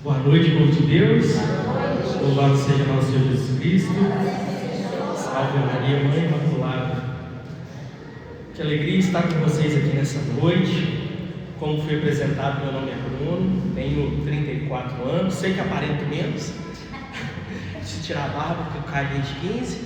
Boa noite, povo de Deus. Louvado seja nosso Senhor Jesus Cristo. Salve Maria, Mãe Imaculada. Que alegria estar com vocês aqui nessa noite. Como fui apresentado, meu nome é Bruno, tenho 34 anos, sei que aparento menos. Preciso tirar a barba porque eu caio desde 15,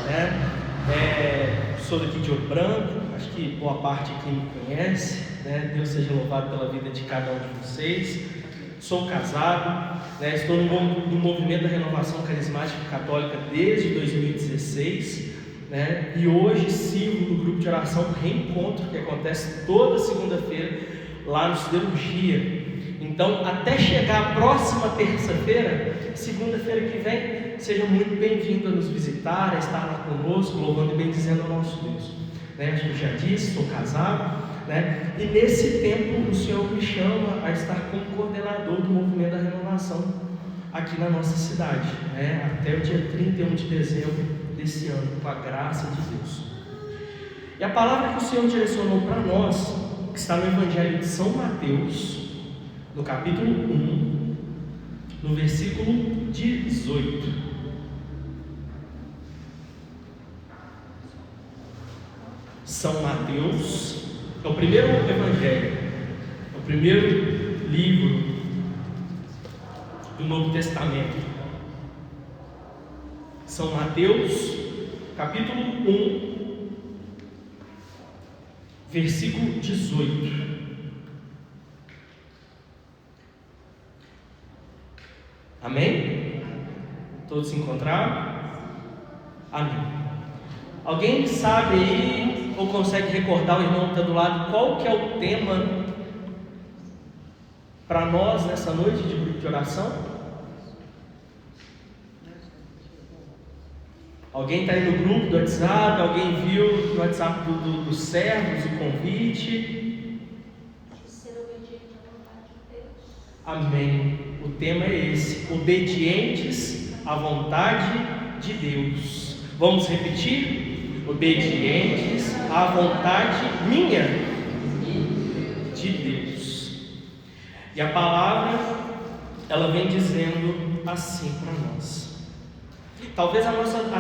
né? Sou daqui de Ouro Branco, acho que boa parte aqui me conhece, né? Deus seja louvado pela vida de cada um de vocês. Sou casado, né? Estou no movimento da Renovação Carismática Católica desde 2016, né? E hoje sirvo no grupo de oração Reencontro, que acontece toda segunda-feira lá no Siderurgia. Então, até chegar a próxima terça-feira, segunda-feira que vem, seja muito bem-vindo a nos visitar, a estar lá conosco, louvando e bendizendo ao nosso Deus. Né? Acho que eu já disse, sou casado. Né? E nesse tempo o Senhor me chama a estar como coordenador do movimento da renovação aqui na nossa cidade, né? Até o dia 31 de dezembro desse ano, com a graça de Deus. E a palavra que o Senhor direcionou para nós, que está no Evangelho de São Mateus, no capítulo 1, no versículo 18. São Mateus é o primeiro evangelho, é o primeiro livro do Novo Testamento. São Mateus, capítulo 1, versículo 18. Amém? Todos se encontraram? Amém. Alguém sabe aí, ou consegue recordar, o irmão que está do lado, qual que é o tema para nós nessa noite de grupo de oração? Alguém está aí no grupo do WhatsApp? Alguém viu no WhatsApp dos servos o convite? Ser obediente à vontade de Deus. Amém. O tema é esse: obedientes à vontade de Deus. Vamos repetir? Obedientes à vontade minha, de Deus. E a palavra, ela vem dizendo assim para nós. Talvez a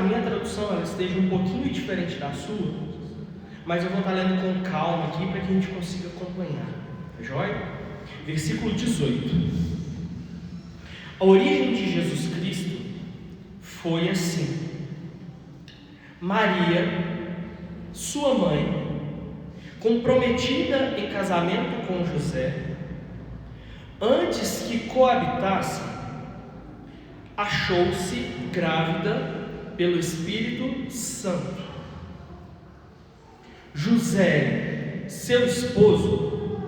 minha tradução ela esteja um pouquinho diferente da sua, mas eu vou estar lendo com calma aqui para que a gente consiga acompanhar. Tá joia? Versículo 18. A origem de Jesus Cristo foi assim. Maria, sua mãe, comprometida em casamento com José, antes que coabitassem, achou-se grávida pelo Espírito Santo. José, seu esposo,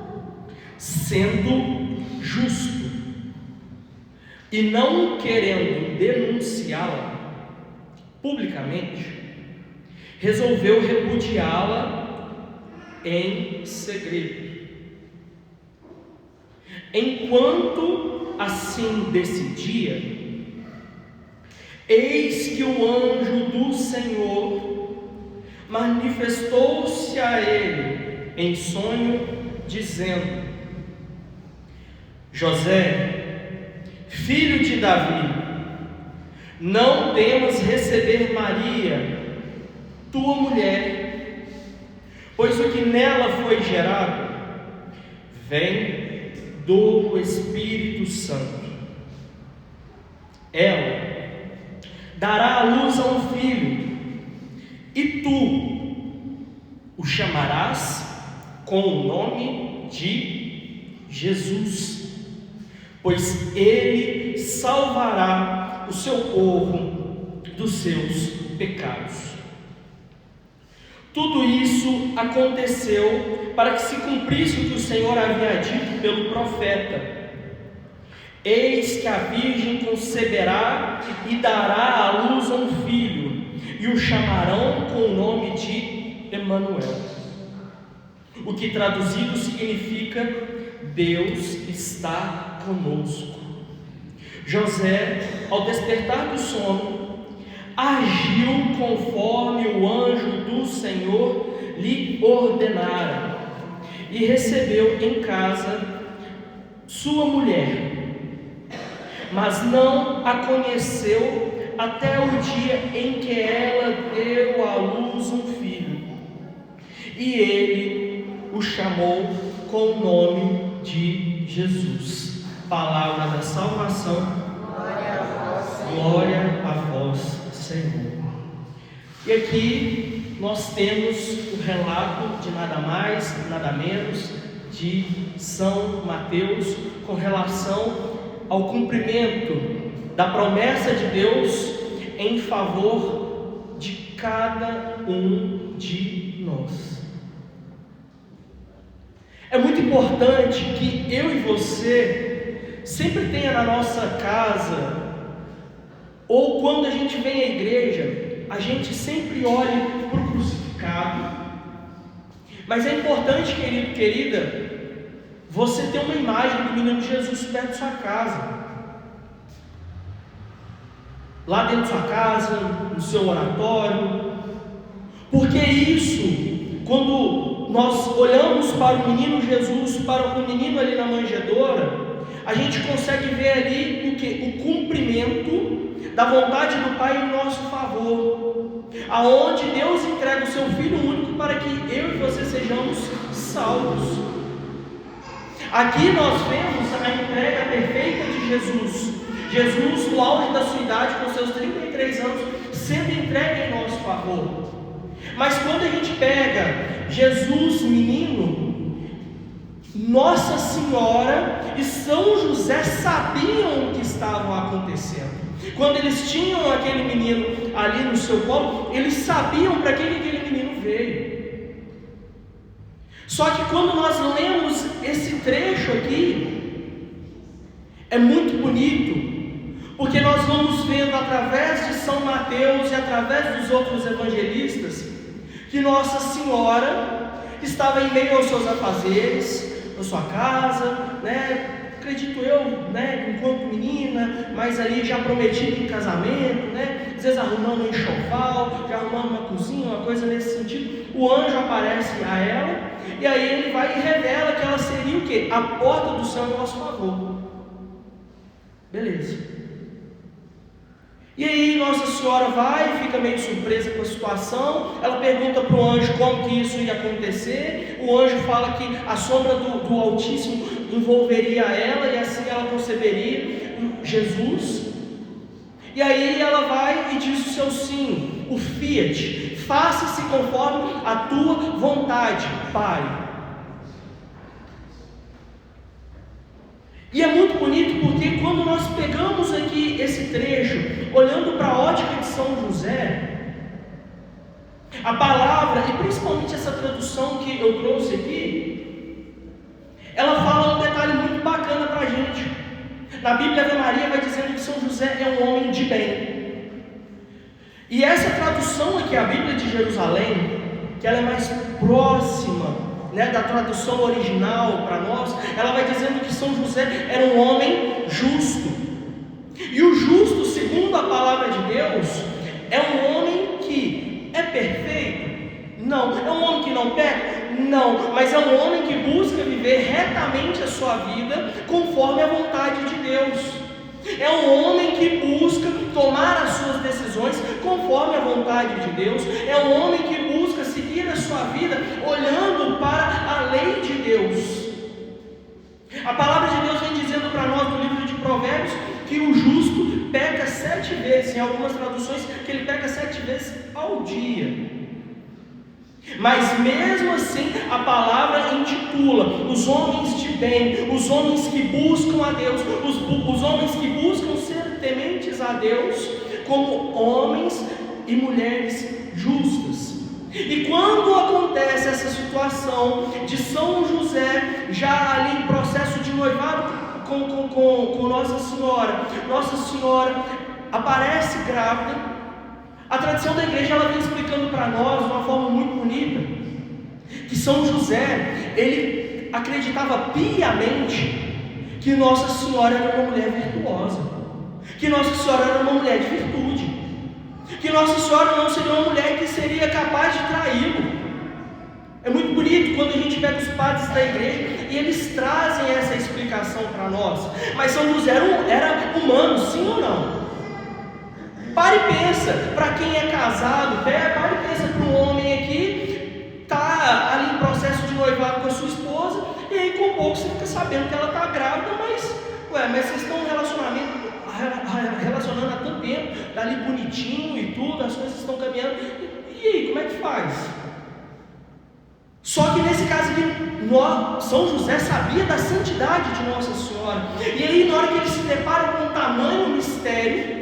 sendo justo e não querendo denunciá-la publicamente, resolveu repudiá-la em segredo. Enquanto assim decidia, eis que o anjo do Senhor manifestou-se a ele em sonho, dizendo: José, filho de Davi, não temas receber Maria, tua mulher, pois o que nela foi gerado vem do Espírito Santo. Ela dará à luz a um filho, e tu o chamarás com o nome de Jesus, pois ele salvará o seu povo dos seus pecados. Tudo isso aconteceu para que se cumprisse o que o Senhor havia dito pelo profeta: eis que a virgem conceberá e dará à luz a um filho, e o chamarão com o nome de Emanuel, o que traduzido significa Deus está conosco. José, ao despertar do sono, agiu conforme o anjo do Senhor lhe ordenara, e recebeu em casa sua mulher, mas não a conheceu até o dia em que ela deu à luz um filho. E ele o chamou com o nome de Jesus. Palavra da salvação. Glória a vós, Senhor. E aqui nós temos o relato de nada mais, nada menos de São Mateus com relação ao cumprimento da promessa de Deus em favor de cada um de nós. É muito importante que eu e você sempre tenha na nossa casa, ou quando a gente vem à igreja, a gente sempre olhe para o crucificado. Mas é importante, querido, querida, você ter uma imagem do menino Jesus perto da sua casa, lá dentro da sua casa, no seu oratório, porque isso, quando nós olhamos para o menino Jesus, para o menino ali na manjedoura, a gente consegue ver ali o que? O cumprimento da vontade do Pai em nosso favor, aonde Deus entrega o seu Filho único para que eu e você sejamos salvos. Aqui nós vemos a entrega perfeita de Jesus. Jesus, no auge da sua idade, com seus 33 anos, sendo entregue em nosso favor. Mas quando a gente pega Jesus menino, Nossa Senhora e São José sabiam o que estava acontecendo. Quando eles tinham aquele menino ali no seu colo, eles sabiam para que aquele menino veio. Só que quando nós lemos esse trecho aqui, é muito bonito, porque nós vamos vendo através de São Mateus e através dos outros evangelistas, que Nossa Senhora estava em meio aos seus afazeres, na sua casa, acredito eu, enquanto menina, mas ali já prometida em casamento, às vezes arrumando um enxoval, já arrumando uma cozinha, uma coisa nesse sentido. O anjo aparece a ela, e aí ele vai e revela que ela seria o quê? A porta do céu em nosso favor. Beleza. E aí Nossa Senhora vai e fica meio surpresa com a situação. Ela pergunta para o anjo como que isso ia acontecer. O anjo fala que a sombra do Altíssimo envolveria ela, e assim ela conceberia Jesus. E aí ela vai e diz o seu sim, o fiat, faça-se conforme a tua vontade, Pai. E é muito bonito porque quando nós pegamos aqui esse trecho, olhando para a ótica de São José, a palavra, e principalmente essa tradução que eu trouxe aqui, ela fala um detalhe muito bacana para a gente. Na Bíblia, Ave Maria vai dizendo que São José é um homem de bem. E essa tradução aqui, a Bíblia de Jerusalém, que ela é mais próxima da tradução original para nós, ela vai dizendo que São José era um homem justo. E o justo, segundo a palavra de Deus, é um homem que é perfeito? Não. É um homem que não peca? Não. Mas é um homem que busca viver retamente a sua vida conforme a vontade de Deus. É um homem que busca tomar as suas decisões conforme a vontade de Deus. É um homem que busca seguir a sua vida olhando para a lei de Deus. A palavra de Deus vem dizendo para nós no livro de Provérbios que o justo peca 7 vezes, em algumas traduções que ele peca 7 vezes ao dia. Mas mesmo assim a palavra intitula os homens de bem, os homens que buscam a Deus, os homens que buscam ser tementes a Deus, como homens e mulheres justas. E quando acontece essa situação de São José já ali em processo de noivado com Nossa Senhora aparece grávida. A tradição da igreja ela vem explicando para nós de uma forma muito bonita que São José, ele acreditava piamente que Nossa Senhora era uma mulher virtuosa, que Nossa Senhora era uma mulher de virtude, que Nossa Senhora não seria uma mulher que seria capaz de traí-lo. É muito bonito quando a gente pega os padres da igreja e eles trazem essa explicação para nós. Mas São José era humano, sim ou não? Pare e pensa, para quem é casado, pare e pensa para um homem aqui, está ali em processo de noivado com a sua esposa, e aí com pouco você fica sabendo que ela está grávida, mas vocês estão relacionando há tanto tempo, está ali bonitinho e tudo, as coisas estão caminhando, e aí, como é que faz? Só que nesse caso aqui, São José sabia da santidade de Nossa Senhora, e aí na hora que ele se depara com o tamanho mistério,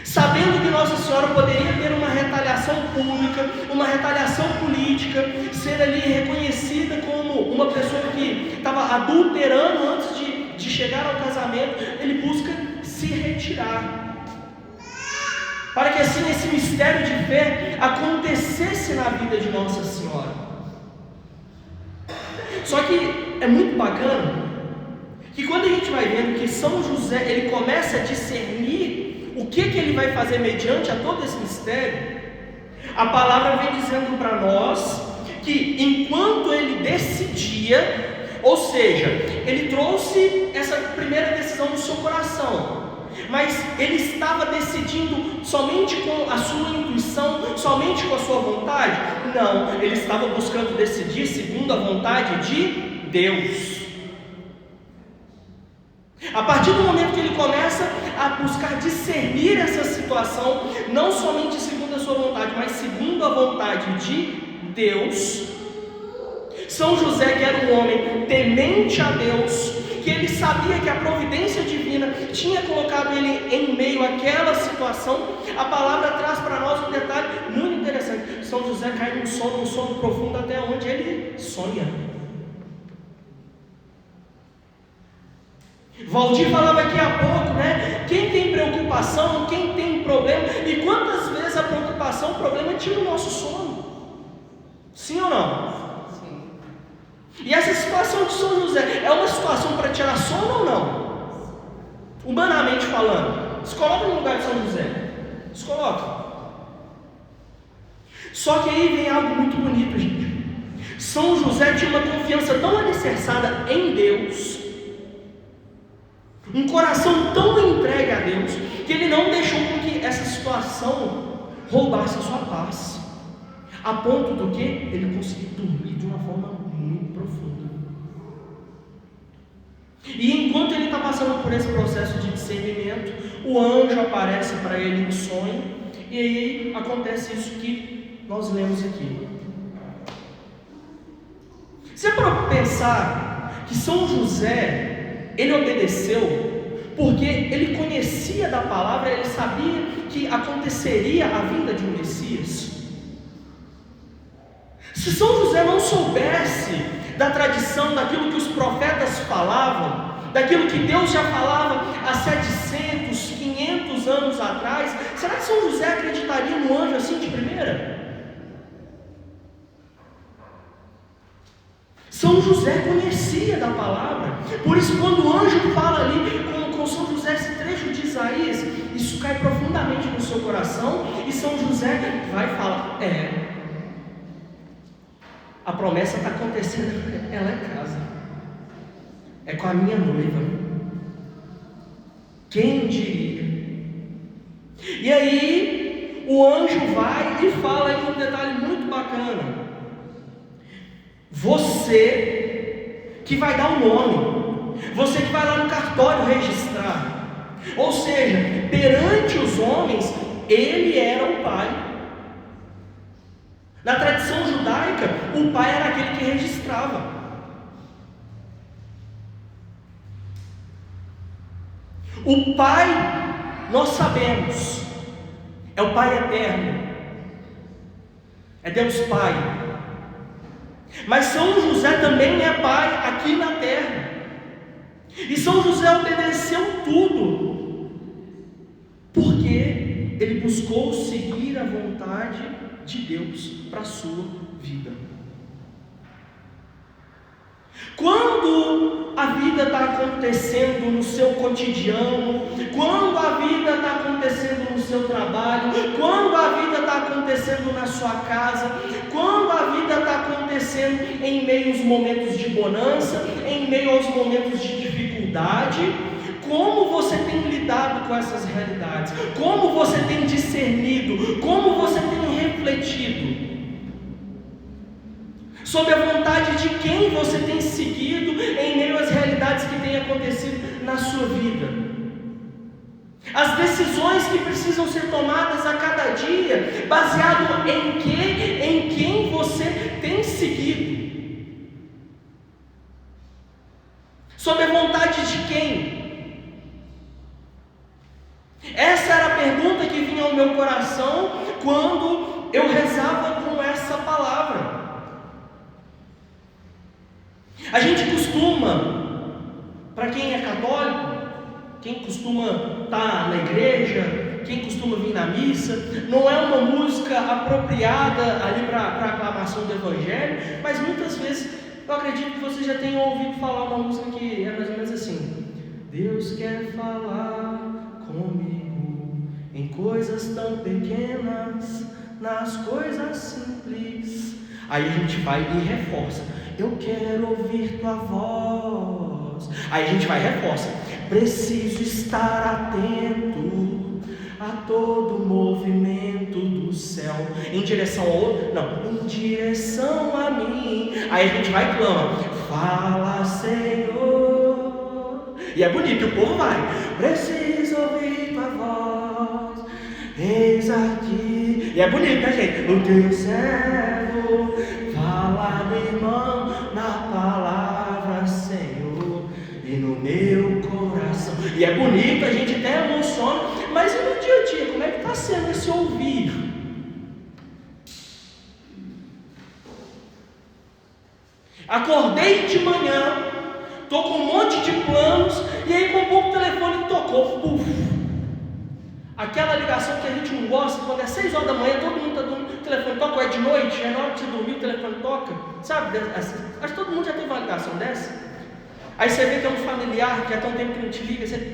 sabendo que Nossa Senhora poderia ter uma retaliação pública, uma retaliação política, ser ali reconhecida como uma pessoa que estava adulterando antes de chegar ao casamento, ele busca se retirar, para que assim esse mistério de fé acontecesse na vida de Nossa Senhora. Só que é muito bacana que quando a gente vai vendo que São José ele começa a discernir o que ele vai fazer mediante a todo esse mistério, a palavra vem dizendo para nós que enquanto ele decidia, ou seja, ele trouxe essa primeira decisão no seu coração, mas ele estava decidindo somente com a sua intuição, somente com a sua vontade? Não, ele estava buscando decidir segundo a vontade de Deus. A partir do momento que ele começa a buscar discernir essa situação, não somente segundo a sua vontade, mas segundo a vontade de Deus, São José, que era um homem temente a Deus, que ele sabia que a providência divina tinha colocado ele em meio àquela situação, a palavra traz para nós um detalhe muito interessante. São José cai num sono profundo até onde ele sonha. Valdir falava aqui há pouco, né? Quem tem preocupação, quem tem problema, e quantas vezes a preocupação, o problema tira o nosso sono? Sim ou não? E essa situação de São José é uma situação para tirar sono ou não? Humanamente falando, se coloca no lugar de São José, se coloca. Só que aí vem algo muito bonito, gente. São José tinha uma confiança tão alicerçada em Deus, um coração tão entregue a Deus, que ele não deixou com que essa situação roubasse a sua paz, a ponto do que ele conseguiu dormir de uma forma muito profunda. E enquanto ele está passando por esse processo de discernimento, o anjo aparece para ele em sonho, e aí acontece isso que nós lemos aqui. Se é para pensar que São José ele obedeceu porque ele conhecia da palavra, ele sabia que aconteceria a vinda de um Messias. Se São José não soubesse da tradição, daquilo que os profetas falavam, daquilo que Deus já falava há 700, 500 anos atrás, será que São José acreditaria no anjo assim de primeira? São José conhecia da palavra, por isso quando o anjo fala ali com São José esse trecho de Isaías, isso cai profundamente no seu coração, e São José vai e fala, a promessa está acontecendo, ela é casa, é com a minha noiva, quem diria? E aí o anjo vai e fala aí um detalhe muito bacana: você que vai dar o nome, você que vai lá no cartório registrar, ou seja, perante os homens, ele era o pai. Na tradição judaica, o pai era aquele que registrava. O pai, nós sabemos, é o Pai eterno, é Deus Pai. Mas São José também é pai aqui na terra. E São José obedeceu tudo, porque ele buscou seguir a vontade de Deus para a sua vida. Quando a vida está acontecendo no seu cotidiano, quando a vida está acontecendo no seu trabalho, quando a vida está acontecendo na sua casa, quando a vida está acontecendo em meio aos momentos de bonança, em meio aos momentos de dificuldade. Como você tem lidado com essas realidades? Como você tem discernido? Como você tem refletido sobre a vontade de quem você tem seguido em meio às realidades que têm acontecido na sua vida? As decisões que precisam ser tomadas a cada dia, baseado em quê? Em quem você tem seguido? Sobre a vontade de quem? Essa era a pergunta que vinha ao meu coração quando eu rezava com essa palavra. A gente costuma, para quem é católico, quem costuma estar na igreja, quem costuma vir na missa, não é uma música apropriada ali para a aclamação do Evangelho, mas muitas vezes eu acredito que você já tenha ouvido falar uma música que é mais ou menos assim: Deus quer falar comigo em coisas tão pequenas, nas coisas simples. Aí a gente vai e reforça: eu quero ouvir tua voz. Aí a gente vai e reforça: preciso estar atento a todo movimento do céu, em direção ao outro? Não, em direção a mim. Aí a gente vai e clama: fala, Senhor. E é bonito, o povo vai: preciso ouvir tua voz, eis aqui. E é bonito, né, gente? O teu servo, fala, meu irmão, na palavra, Senhor, e no meu coração. E é bonito, a gente até emociona, mas e no dia a dia, como é que está sendo esse ouvir? Acordei de manhã, estou com um monte de planos, e aí com um pouco o telefone tocou, puf. Aquela ligação que a gente não gosta, quando é 6 horas da manhã, todo mundo está dormindo, o telefone toca, ou é de noite, é na hora de você dormir, o telefone toca, sabe? Acho que todo mundo já teve uma ligação dessa. Aí você vê que é um familiar que há tão tempo que não te liga, você...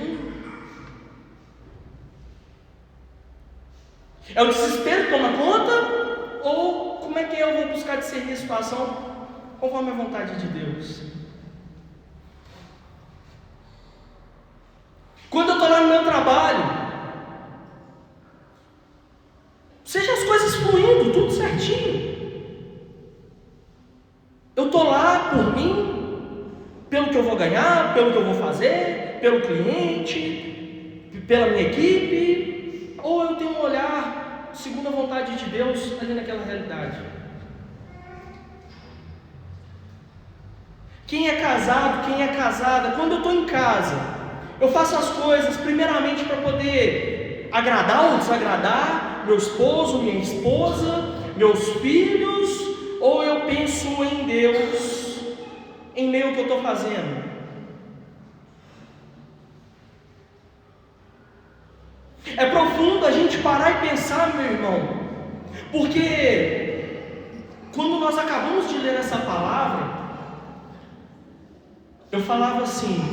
É o desespero que toma conta? Ou como é que eu vou buscar discernir a situação conforme a vontade de Deus? Quando eu estou lá no meu trabalho, seja as coisas fluindo, tudo certinho, eu estou lá por mim, pelo que eu vou ganhar, pelo que eu vou fazer, pelo cliente, pela minha equipe, ou eu tenho um olhar segundo a vontade de Deus ali naquela realidade? Quem é casado, quem é casada, quando eu estou em casa, eu faço as coisas primeiramente para poder agradar ou desagradar meu esposo, minha esposa, meus filhos, ou eu penso em Deus em meio ao que eu estou fazendo? É profundo a gente parar e pensar, meu irmão, porque quando nós acabamos de ler essa palavra, eu falava assim: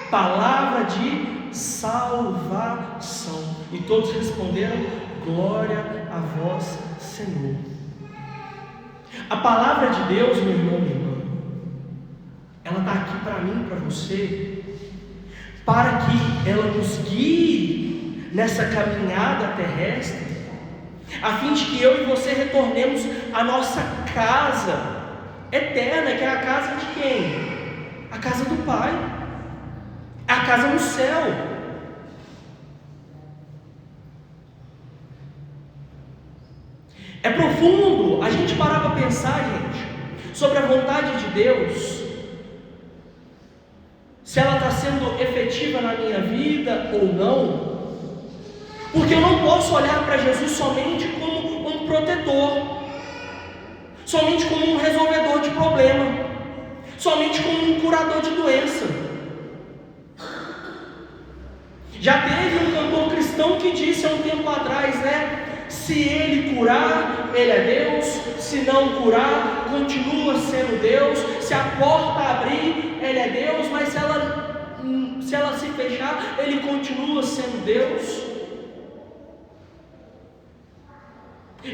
palavra de salvação, e todos responderam: glória a vós, Senhor. A palavra de Deus, meu irmão, minha irmã, ela está aqui para mim e para você, para que ela nos guie nessa caminhada terrestre, a fim de que eu e você retornemos à nossa casa eterna, que é a casa de quem? A casa do Pai, a casa no céu. É profundo a gente parar para pensar, gente, sobre a vontade de Deus, se ela está sendo efetiva na minha vida ou não, porque eu não posso olhar para Jesus somente como um protetor, somente como um resolvedor de problema, somente como um curador de doença. Já teve um cantor cristão que disse há um tempo atrás, né? Se ele curar, ele é Deus. Se não curar, continua sendo Deus. Se a porta abrir, ele é Deus. Mas se ela se fechar, ele continua sendo Deus.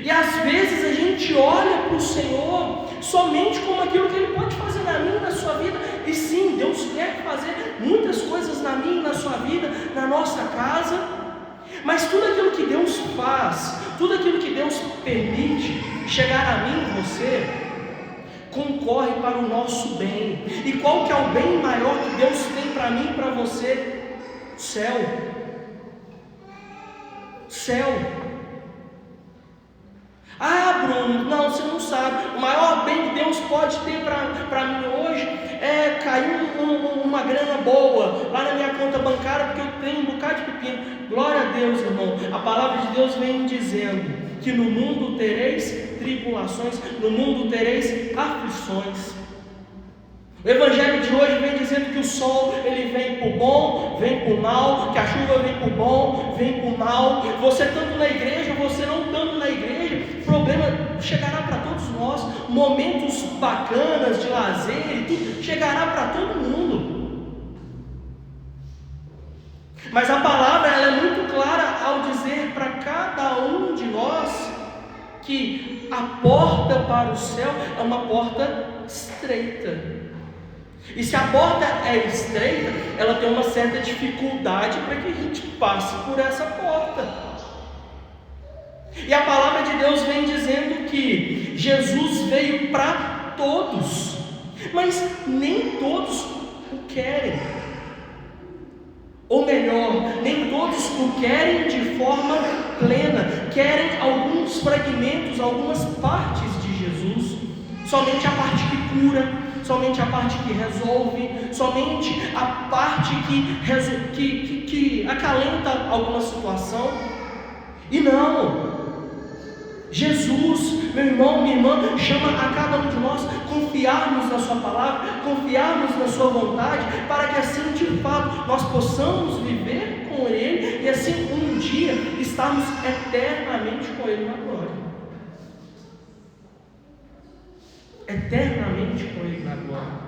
E às vezes a gente olha para o Senhor somente como aquilo que Ele pode fazer na minha e na sua vida. E sim, Deus quer fazer muitas coisas na minha e na sua vida, na nossa casa. Mas tudo aquilo que Deus faz, tudo aquilo que Deus permite chegar a mim e você, concorre para o nosso bem. E qual que é o bem maior que Deus tem para mim e para você? Céu. Céu. Ah, Bruno, não, você não sabe. O maior bem que Deus pode ter para mim hoje é cair uma grana boa lá na minha conta bancária, porque eu tenho um bocado de pepino. Glória a Deus, irmão. A palavra de Deus vem dizendo que no mundo tereis tribulações, no mundo tereis aflições. O Evangelho de hoje vem dizendo que o sol ele vem para o bom, vem para o mal, que a chuva vem para o bom, vem para o mal. Você estando na igreja, você não estando na igreja, o problema chegará para todos nós. Momentos bacanas de lazer e tudo chegará para todo mundo. Mas a palavra ela é muito clara ao dizer para cada um de nós que a porta para o céu é uma porta estreita. E se a porta é estreita, ela tem uma certa dificuldade para que a gente passe por essa porta. E a palavra de Deus vem dizendo que Jesus veio para todos, mas nem todos o querem. Ou melhor, nem todos o querem de forma plena, querem alguns fragmentos, algumas partes de Jesus, somente a parte que cura, somente a parte que resolve, somente a parte que acalenta alguma situação. E não, Jesus, meu irmão, minha irmã, chama a cada um de nós confiarmos na sua palavra, confiarmos na sua vontade, para que assim de fato nós possamos viver com Ele e assim um dia estarmos eternamente com Ele na glória. Eternamente com Ele na glória.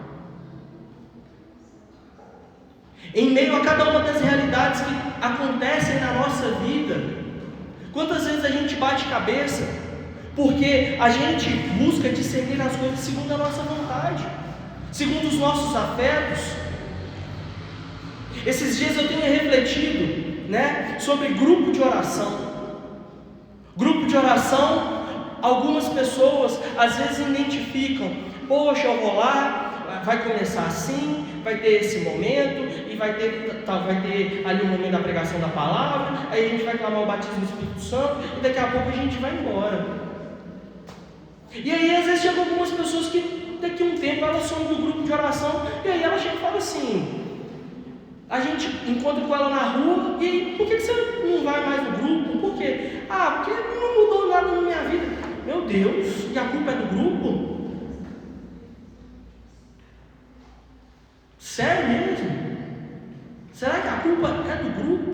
Em meio a cada uma das realidades que acontecem na nossa vida, quantas vezes a gente bate cabeça, porque a gente busca discernir as coisas segundo a nossa vontade, segundo os nossos afetos. Esses dias eu tenho refletido, sobre grupo de oração. Grupo de oração, algumas pessoas às vezes identificam, poxa, eu vou lá, vai começar assim, vai ter esse momento, e vai ter ali o momento da pregação da palavra, aí a gente vai clamar o batismo do Espírito Santo, e daqui a pouco a gente vai embora. E aí às vezes chegam algumas pessoas que daqui a um tempo elas são do grupo de oração, e aí ela chega e fala assim, a gente encontra com ela na rua, e aí, por que você não vai mais no grupo? Por quê? Ah, porque não mudou nada na minha vida. Meu Deus, e a culpa é do grupo? Sério mesmo? Será que a culpa é do grupo?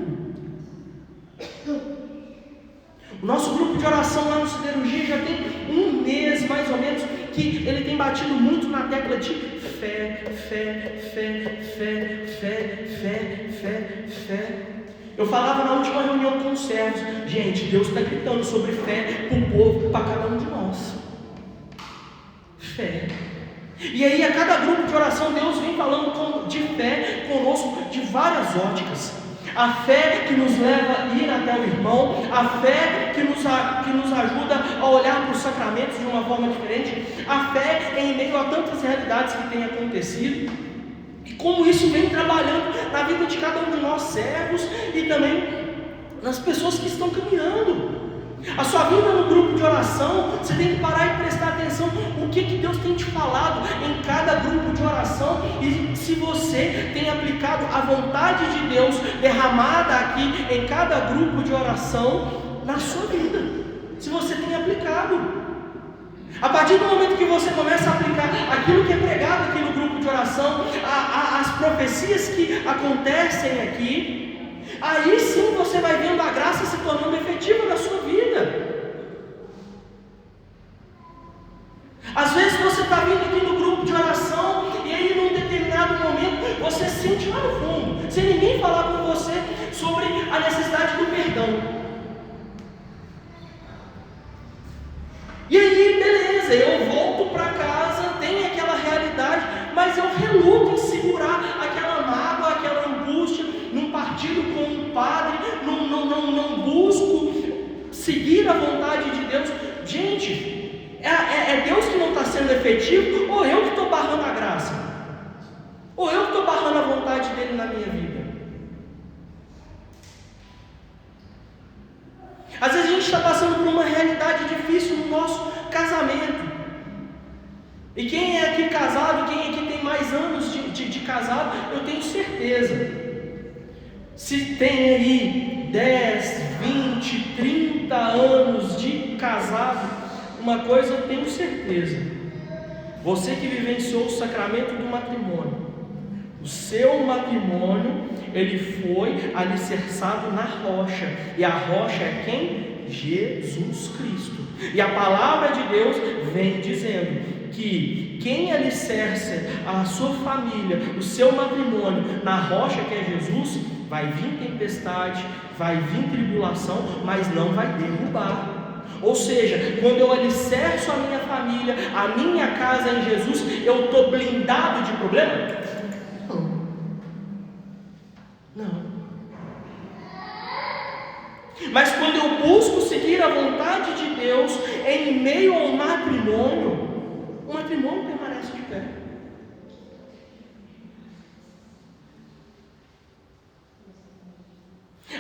O nosso grupo de oração lá no Siderurgia já tem um mês mais ou menos que ele tem batido muito na tecla de fé, fé, fé, fé, fé, fé, fé, fé. Eu falava na última reunião com os servos, gente, Deus está gritando sobre fé para o povo, para cada um de nós. Fé. E aí a cada grupo de oração Deus vem falando de fé conosco de várias óticas. A fé que nos leva a ir até o irmão, a fé que nos ajuda a olhar para os sacramentos de uma forma diferente, a fé em meio a tantas realidades que têm acontecido, e como isso vem trabalhando na vida de cada um de nós servos e também nas pessoas que estão caminhando. A sua vida no grupo de oração, você tem que parar e prestar atenção o que Deus tem te falado em cada grupo de oração, e se você tem aplicado a vontade de Deus derramada aqui em cada grupo de oração na sua vida, se você tem aplicado. A partir do momento que você começa a aplicar aquilo que é pregado aqui no grupo de oração, as profecias que acontecem aqui, aí sim você vai vendo a graça se tornando efetiva na sua vida. Às vezes você está vindo aqui no grupo de oração e aí num determinado momento você sente lá no fundo, sem ninguém falar com você, sobre a necessidade do perdão. seguir a vontade de Deus. Gente, é Deus que não está sendo efetivo, ou eu que estou barrando a graça? Ou eu que estou barrando a vontade dele na minha vida? Às vezes a gente está passando por uma realidade difícil no nosso casamento. E quem é aqui casado, quem aqui tem mais anos de casado, eu tenho certeza. Se tem aí 10, 20, 30 anos de casado, uma coisa eu tenho certeza. Você que vivenciou o sacramento do matrimônio, o seu matrimônio, ele foi alicerçado na rocha. E a rocha é quem? Jesus Cristo. E a palavra de Deus vem dizendo que quem alicerça a sua família, o seu matrimônio na rocha que é Jesus, vai vir tempestade, vai vir tribulação, mas não vai derrubar. Ou seja, quando eu alicerço a minha família, a minha casa em Jesus, eu estou blindado de problema? Não. Mas quando eu busco seguir a vontade de Deus em meio ao matrimônio, o matrimônio permanece de pé.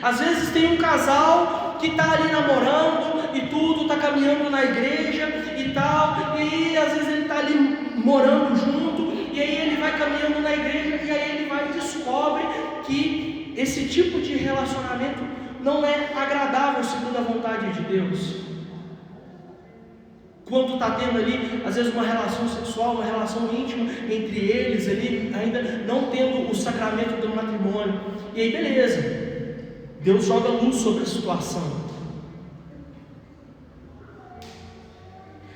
Às vezes tem um casal que está ali namorando e tudo, está caminhando na igreja e tal, e às vezes ele está ali morando junto, e aí ele vai caminhando na igreja, e aí ele vai e descobre que esse tipo de relacionamento não é agradável segundo a vontade de Deus. Quando está tendo ali, às vezes, uma relação sexual, uma relação íntima entre eles ali, ainda não tendo o sacramento do matrimônio. E aí, beleza, Deus joga luz sobre a situação.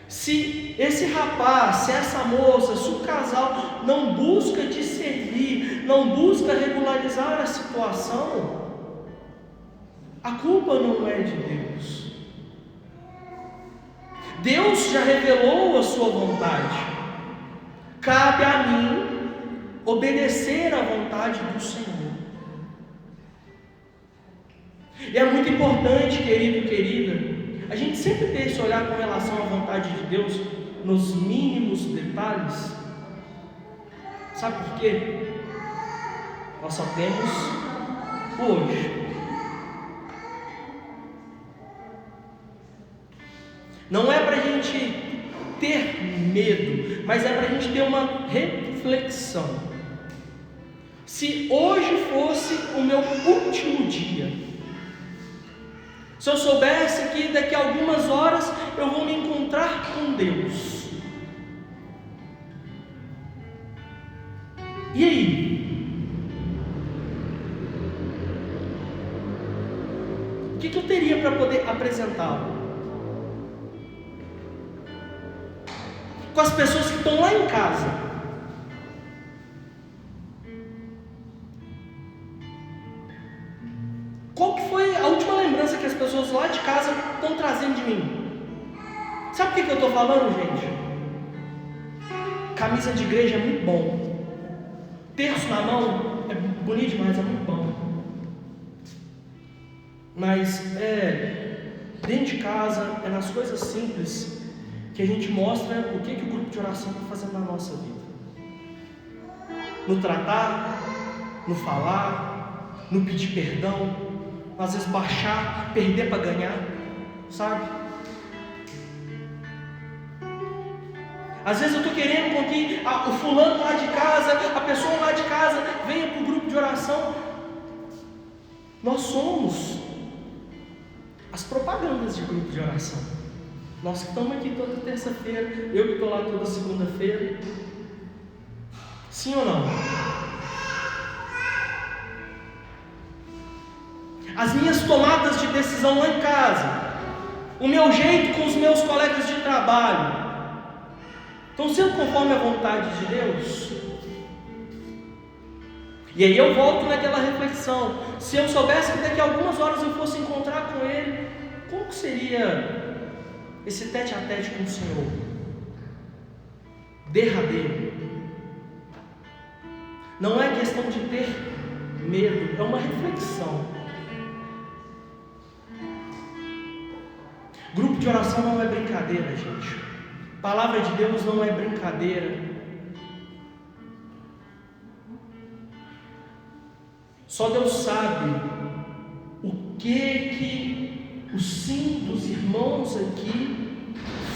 Se esse rapaz, se essa moça, se o casal não busca discernir, não busca regularizar a situação, a culpa não é de Deus. Deus já revelou a sua vontade. Cabe a mim obedecer à vontade do Senhor. E é muito importante, querido, querida, a gente sempre ter esse olhar com relação à vontade de Deus nos mínimos detalhes. Sabe por quê? Nós só temos hoje. Não é para a gente ter medo, mas é para a gente ter uma reflexão. Se hoje fosse o meu último dia, se eu soubesse que daqui a algumas horas eu vou me encontrar com Deus, e aí? O que eu teria para poder apresentá-lo? Com as pessoas que estão lá em casa. Qual que foi a última lembrança que as pessoas lá de casa estão trazendo de mim? Sabe o que eu estou falando, gente? Camisa de igreja é muito bom. Terço na mão é bonito demais, é muito bom. Mas dentro de casa, é nas coisas simples que a gente mostra o que o grupo de oração está fazendo na nossa vida. No tratar, no falar, no pedir perdão, às vezes baixar, perder para ganhar, sabe? Às vezes eu estou querendo com que o fulano lá de casa, a pessoa lá de casa venha para o grupo de oração. Nós somos as propagandas de grupo de oração. Nós que estamos aqui toda terça-feira, eu que estou lá toda segunda-feira. Sim ou não? As minhas tomadas de decisão lá em casa, o meu jeito com os meus colegas de trabalho, estão sendo conforme a vontade de Deus? E aí eu volto naquela reflexão. Se eu soubesse que daqui a algumas horas eu fosse encontrar com Ele, como que seria esse tete a tete com o Senhor? Derradeiro. Não é questão de ter medo, é uma reflexão. Grupo de oração não é brincadeira, gente. Palavra de Deus não é brincadeira. Só Deus sabe o que os sim dos irmãos aqui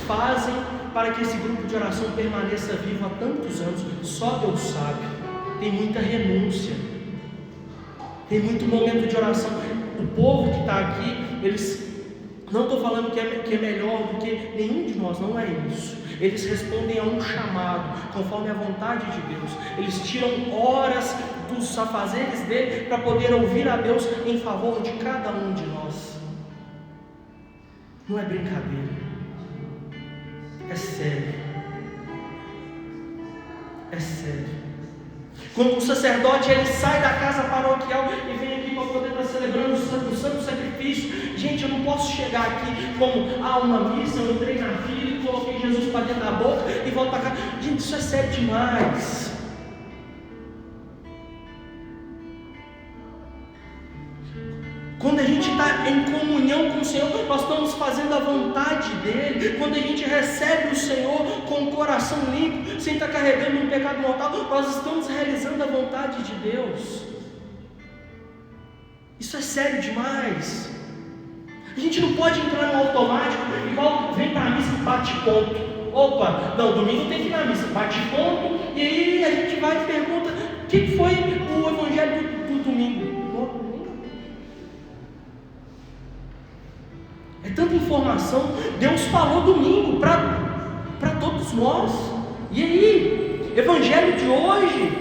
fazem para que esse grupo de oração permaneça vivo há tantos anos. Só Deus sabe. Tem muita renúncia, tem muito momento de oração. O povo que está aqui, eles não estou falando que é melhor do que nenhum de nós, não é isso. Eles respondem a um chamado, conforme a vontade de Deus. Eles tiram horas dos afazeres dele para poder ouvir a Deus em favor de cada um de nós. Não é brincadeira, é sério. É sério. Quando o sacerdote ele sai da casa paroquial e vem aqui para poder estar celebrando o santo sacrifício, gente, eu não posso chegar aqui como uma missa, eu entrei na fila e coloquei Jesus para dentro da boca e volto para casa. Gente, isso é sério demais. Quando a gente está em comunhão com o Senhor, nós estamos fazendo a vontade dEle. Quando a gente recebe o Senhor com o coração limpo, sem estar carregando um pecado mortal, nós estamos realizando a vontade de Deus. Isso é sério demais. A gente não pode entrar no automático, igual vem para a missa e bate ponto. Opa, não, domingo tem que ir na missa, bate ponto, e aí a gente vai e pergunta: o que foi o evangelho do domingo? É tanta informação. Deus falou domingo para todos nós. E aí, evangelho de hoje,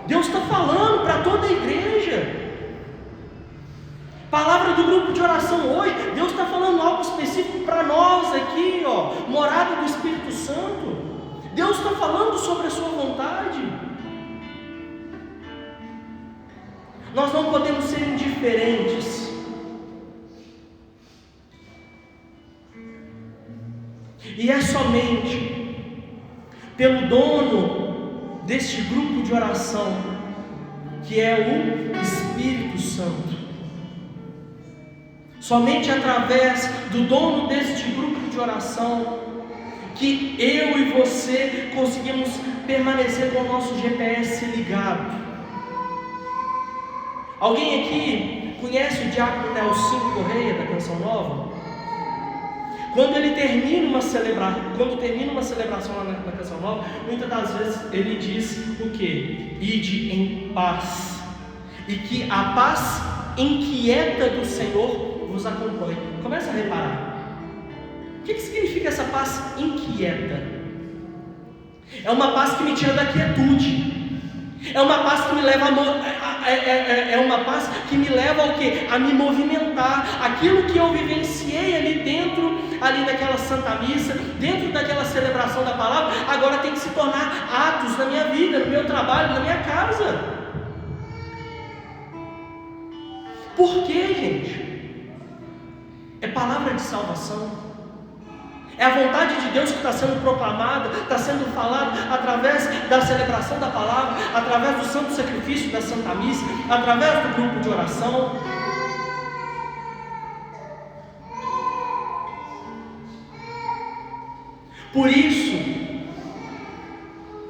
Deus está falando para toda a igreja. Palavra do grupo de oração hoje, Deus está falando algo específico para nós aqui, morada do Espírito Santo. Deus está falando sobre a sua vontade. Nós não podemos ser indiferentes. E é somente pelo dono deste grupo de oração, que é o Espírito Santo, somente através do dono deste grupo de oração, que eu e você conseguimos permanecer com o nosso GPS ligado. Alguém aqui conhece o diácono Nelson Correia, da Canção Nova? Quando termina uma celebração lá na Canção Nova, muitas das vezes ele diz o quê? Ide em paz, e que a paz inquieta do Senhor vos acompanhe. Começa a reparar. O que significa essa paz inquieta? É uma paz que me tira da quietude. É uma paz que me leva é uma paz que me leva ao quê? A me movimentar. Aquilo que eu vivenciei ali daquela Santa Missa, dentro daquela celebração da palavra, agora tem que se tornar atos na minha vida, no meu trabalho, na minha casa. Por quê, gente? É palavra de salvação. É a vontade de Deus que está sendo proclamada, está sendo falada através da celebração da palavra, através do santo sacrifício da Santa Missa, através do grupo de oração. Por isso,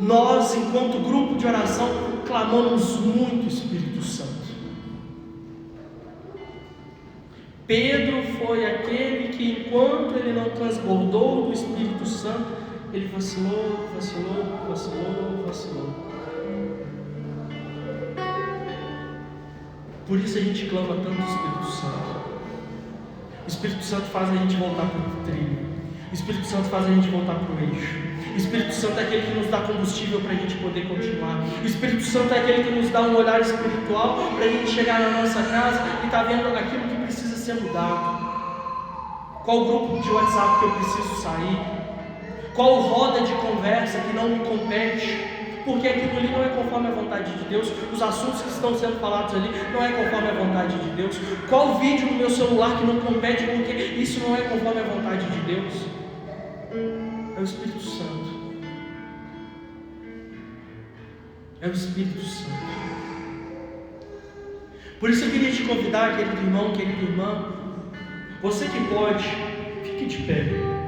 nós, enquanto grupo de oração, clamamos muito o Espírito Santo. Pedro foi aquele que, enquanto ele não transbordou do Espírito Santo, ele vacilou. Por isso a gente clama tanto o Espírito Santo. O Espírito Santo faz a gente voltar para o trilho. O Espírito Santo faz a gente voltar para o eixo. O Espírito Santo é aquele que nos dá combustível para a gente poder continuar. O Espírito Santo é aquele que nos dá um olhar espiritual para a gente chegar na nossa casa e estar vendo aquilo que precisa ser mudado. Qual grupo de WhatsApp que eu preciso sair? Qual roda de conversa que não me compete? Porque aquilo ali não é conforme a vontade de Deus. Os assuntos que estão sendo falados ali não é conforme a vontade de Deus. Qual vídeo no meu celular que não compete? Porque isso não é conforme a vontade de Deus. É o Espírito Santo. É o Espírito Santo. Por isso eu queria te convidar, querido irmão, querida irmã, você que pode que te pega?